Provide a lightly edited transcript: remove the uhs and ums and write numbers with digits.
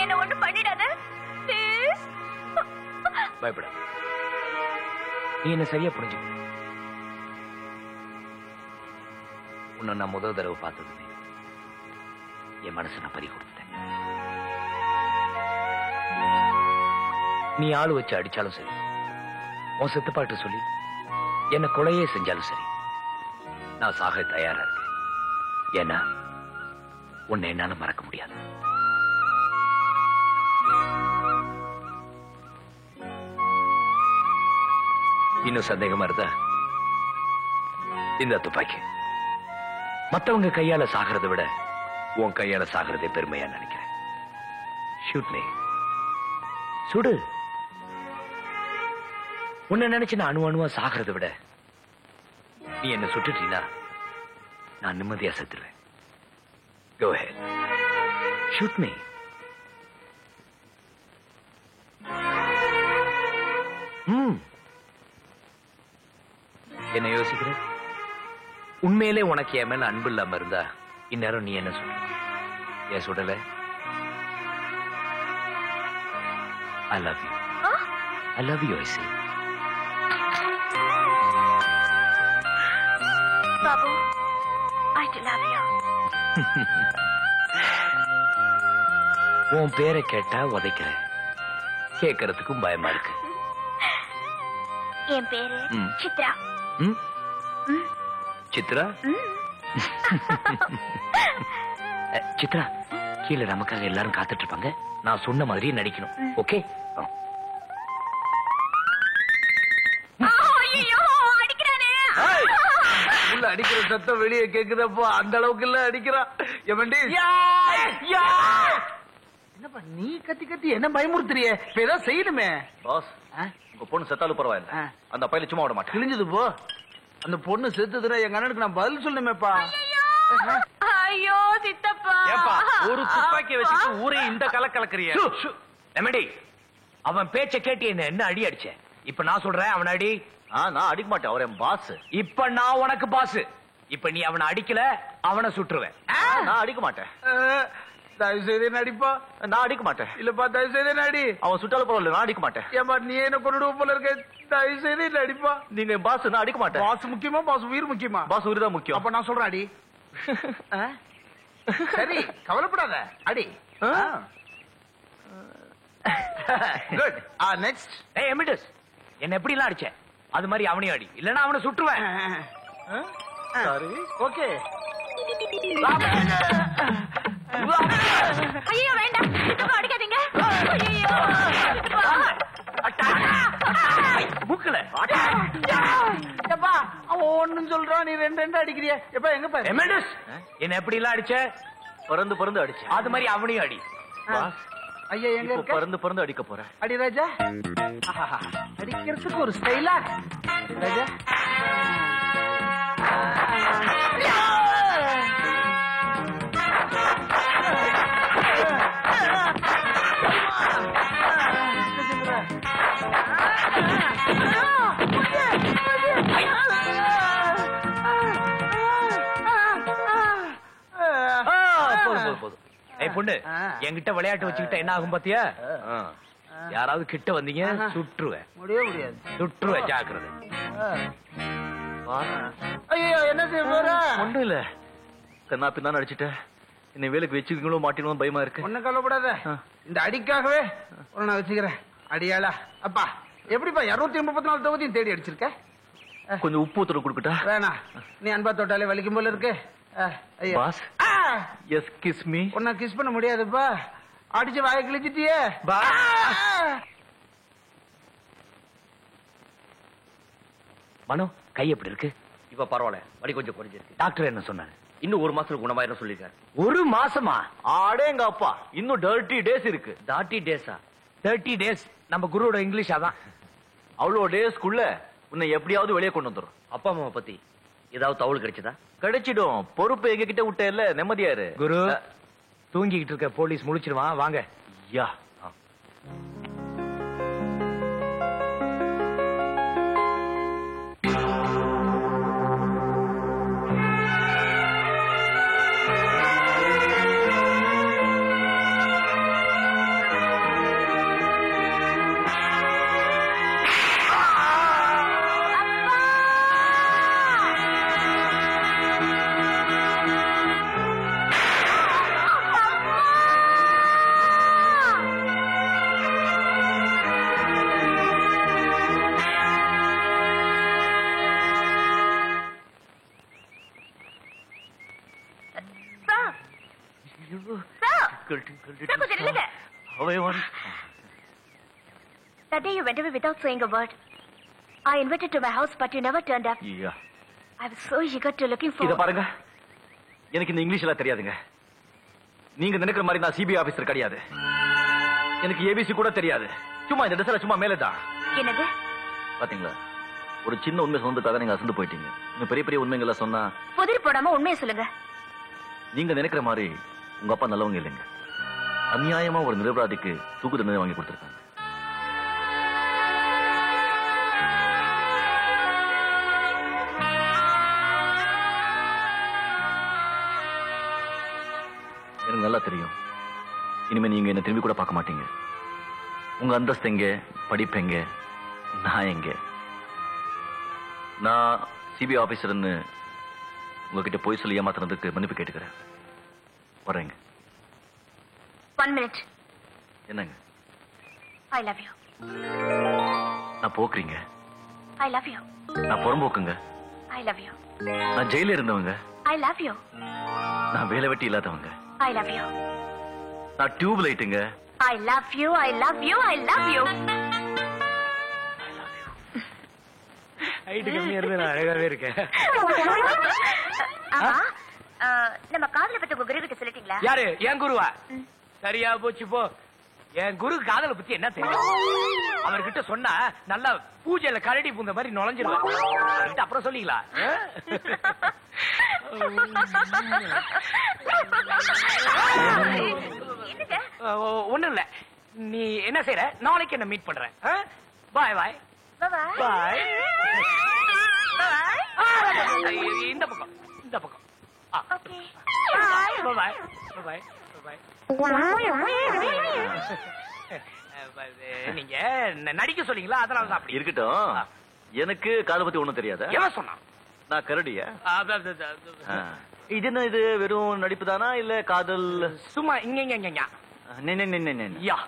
என்ன ஒண்ணு பண்ணிடாத ப்ளீஸ். பயப்பட, நீ என்ன சரியா புரிஞ்சுக்க. உன்னை நான் முதல் தடவை பார்த்ததுமே என் மனசை நான் பறி கொடுத்துட்டேன். நீ ஆளு வச்சு அடிச்சாலும் சரி, உன் செத்துப்பாட்டு சொல்லி என்ன கொலையே செஞ்சாலும் சரி, நான் சாக தயாரா இருக்கேன். ஏன்னா உன்னை என்னால மறக்க முடியாது. இன்னும் சந்தேகமா இருந்தா இந்த துப்பாக்கி மத்தவங்க கையால சாகிறத விட உன் கையால சாகிறதே பெருமையா நினைக்கிறேன். ஷூட் மீ, சுடு. உன்னை நினைச்சு நான் அணுவா சாகிறத விட நீ என்ன சுட்டுட்டீனா நான் நிம்மதியா செத்துருவேன். Go ahead. Shoot me. என்ன யோசிக்கிற? உண்மையிலே உனக்கு என் மேல அன்பு இல்லாம இருந்தா இந்நேரம் நீ என்ன சொல்ற? ஏன் சுடல? I love you. I love you, I see. Babu, I do love you. உன் பேரை கேட்டா உதைக்கிற, கேட்கறதுக்கும் பயமா இருக்கு. என் பேரு சித்ரா. சித்ரா? சித்ரா, கீழே நமக்காக எல்லாரும் காத்துட்டு இருப்பாங்க. நான் சொன்ன மாதிரி நடிக்கணும். ஓகே? உள்ள அடிக்கிற சத்தம் வெளியே கேக்குதப்போ அந்த அளவுக்கு இல்ல அடிக்கிறான். என்னப்பா நீ கத்தி கத்தி என்ன பயமுறுத்துறிய? ஏதோ செய்யணுமே. பாஸ், உங்க பொண்ணு செத்தாலும் பரவாயில்ல, அந்த பையில சும்மா விட மாட்டேன். கிழிஞ்சது போ. அந்த பொண்ணு செத்துதுன்னா எங்க அண்ணனுக்கு நான் பதில் சொல்லணுமேப்பா. ஐயோ சித்தப்பா, ஒரு துப்பாக்கி வச்சுட்டு ஊரே இந்த கலக்கலக்கிறிய. அவன் பேச்ச கேட்டு என்ன அடி அடிச்ச. இப்ப நான் சொல்றேன் அவன் அடி. நான் அடிக்க மாட்டேன், அவர் என் பாஸ். இப்ப நான் உனக்கு பாஸ். இப்ப நீ அவனை அடிக்கல, அவனை சுட்டுருவேன். நான் அடிக்க மாட்டேன். தயவு செய்து நடிப்பா. நான் அடிக்க மாட்டேன். இல்லப்பா தயவு செய்து நடி. அவன் சுட்டாலும் பரவாயில்ல, நான் அடிக்க மாட்டேன். ஏன்பா நீ என்ன கொண்டுடுவ போல இருக்க? தயவு செய்து நடிப்பா. நீங்க பாஸ், நான் அடிக்க மாட்டேன். பாஸ் முக்கியமா பாஸ் உயிர் முக்கியமா? பாஸ் உயிர் தான் முக்கியம். அப்ப நான் சொல்றேன் அடி. சரி கவலைப்படாத அடி. குட். நெக்ஸ்ட். ஏய் எமிடஸ், என்ன எப்படி எல்லாம் அடிச்ச அது மாதிரி அவனையும் அடி, இல்லன்னா அவனை சுட்டுருவேன். சரி ஓகே. ஐயோ வேண்டாம் சித்தப்பா, அடிக்காதீங்க. ஐயோ மூக்கல எப்பா அவன் ஒண்ணும் சொல்றான், நீ ரெண்டு ரெண்டு அடிக்கிறிய. எப்பா எங்க பாரு எமிடஸ், என்ன எப்படி எல்லாம் அடிச்ச? பறந்து பறந்து அடிச்ச அது மாதிரி அவனையும் அடி. பாஸ், ஐயா எங்க இருக்க? பறந்து பறந்து அடிக்க போறேன். அடி ராஜா. அடிக்கிறதுக்கு ஒரு ஸ்டைலா ராஜா. பொண்ணு என்கிட்ட விளையாட்டு வச்சுக்கிட்ட என்ன ஆகும் பாத்தியா? யாராவது கிட்ட வந்தீங்க சுட்டுருவேன். முடியாது சுட்டுருவேன், ஜாக்கிரதை. ஐயோ என்ன செய்ய போற? ஒண்ணும் இல்ல, கண்ணா பின்னா அடிச்சுட்டேன். என்னை வேலைக்கு வச்சுக்கீங்களோ மாட்டீங்களோ பயமா இருக்கு. ஒன்னும் கவலைப்படாத, இந்த அடிக்காகவே ஒரு நான் வச்சுக்கிறேன். அடியாளா அப்பா எப்படிப்பா 234 தொகுதியும் தேடி அடிச்சிருக்க? கொஞ்சம் உப்பு ஊத்துற குடுக்கட்டா? வேணா, நீ அன்பா தொட்டாலே வலிக்கும் போல இருக்கு. Boss, yes kiss me. உன்னை கிஸ் பண்ண முடியாதுப்பா, அடிச்சு வாயை கிழிச்சிட்டியே. மனோ கை எப்படி இருக்கு? இப்ப பரவாயில்ல, வலி கொஞ்சம் குறைஞ்சிருக்கு. டாக்டர் என்ன சொன்னாரு? இன்னும் 1 மாசத்துக்கு குணமாயிரும் சொல்லிருக்காரு. 1 மாசமா? ஆடேங்க அப்பா, இன்னும் 30 டேஸ் இருக்கு. 30 டேஸா? 30 டேஸ் நம்ம குருவோட இங்கிலீஷ். அதான் அவ்வளோ டேஸ்க்குள்ள உன்னை எப்படியாவது வெளியே கொண்டு வந்துடும். அப்பா அம்மாவை பத்தி ஏதாவது தகவல் கிடைச்சதா? கிடைச்சிடும். பொறுப்பு எங்க கிட்ட விட்ட இல்ல, நிம்மதியாரு. குரு, தூங்கிட்டு இருக்க போலீஸ் முழிச்சிருவான், வாங்க. யா Sir, கொஞ்சம் நில்லுங்க. That day you went away without saying a word. I invited to my house, but you never turned up. I was so eager to looking இத for. பாருங்க, எனக்கு இந்த இங்கிலீஷ் எல்லாம் தெரியாதுங்க. நீங்க நினைக்கிற மாதிரி நான் சிபிஐ ஆபீசர் கிடையாது. எனக்கு ஏபிசி கூட தெரியாது. சும்மா இந்த ட்ரெஸ்ல சும்மா மேலதான். என்னது? பாத்தீங்களா, ஒரு சின்ன உண்மை சொன்னதுக்காக நீங்க அசந்து போயிட்டீங்க. நீங்க பெரிய பெரிய உண்மைகளை சொன்னா புதிர் போடாம உண்மையை சொல்லுங்க. நீங்க நினைக்கிற மாதிரி உங்க அப்பா நல்லவங்க இல்லைங்க. அநியாயமா ஒரு நிரபராதிக்கு தூக்கு தண்டனை வாங்கி கொடுத்திருக்காங்க. எனக்கு நல்லா தெரியும், இனிமே நீங்க என்ன திரும்பி கூட பார்க்க மாட்டீங்க. உங்க அந்தஸ்து எங்க, படிப்பு எங்க, நான் எங்க? நான் சிபிஐ ஆபீசர்னு உங்ககிட்ட போய் சொல்லி ஏமாத்துறதுக்கு மன்னிப்பு கேட்டுக்கிறேன். வரேங்க. 1 minute. என்னங்க? I love you. நான் போக்குறீங்க. I love you. நான் புறம்போக்குங்க. I love you. நான் ஜெயில இருந்தவங்க. I love you. நான் வேலை வெட்டி இல்லாதவங்க. I love you. நான் டியூப் லைட்டுங்க. I love you. I love you. I love you. Height கம்மியா இருந்து நான் அழகாவே இருக்கேன். ஆமா, நம்ம காதல பத்தி உங்க குரு கிட்ட சொல்லிட்டீங்களா? யாரு? என் குருவா? சரியா போச்சு போ. என் குரு காதலை பத்தி என்ன தெரியும்? அவர்கிட்ட சொன்னா நல்லா பூஜையில கரடி பூந்த மாதிரி நுழைஞ்சிருவார். அவர்கிட்ட அப்புறம் சொல்லிக்கலாம். என்னங்க? ஒண்ணும் இல்ல. நீ என்ன செய்யற? நாளைக்கு என்ன மீட் பண்றேன். பாய் பாய் Bye-bye. பாய். Bye-bye. இந்த பக்கம், இந்த பக்கம். Okay. Bye. பாய் பாய் பாய். நீங்க நடிக்க சொன்னீங்களா, அதனால தான் அப்படி இருக்கட்டும். எனக்கு காதலை பத்தி ஒண்ணும் தெரியாத? எவன் சொன்னான்? நான் கரடியா? இது என்ன, இது வெறும் நடிப்பு தானா இல்ல காதல்? சும்மா இங்க நே, நே, நே, நே, நே. யா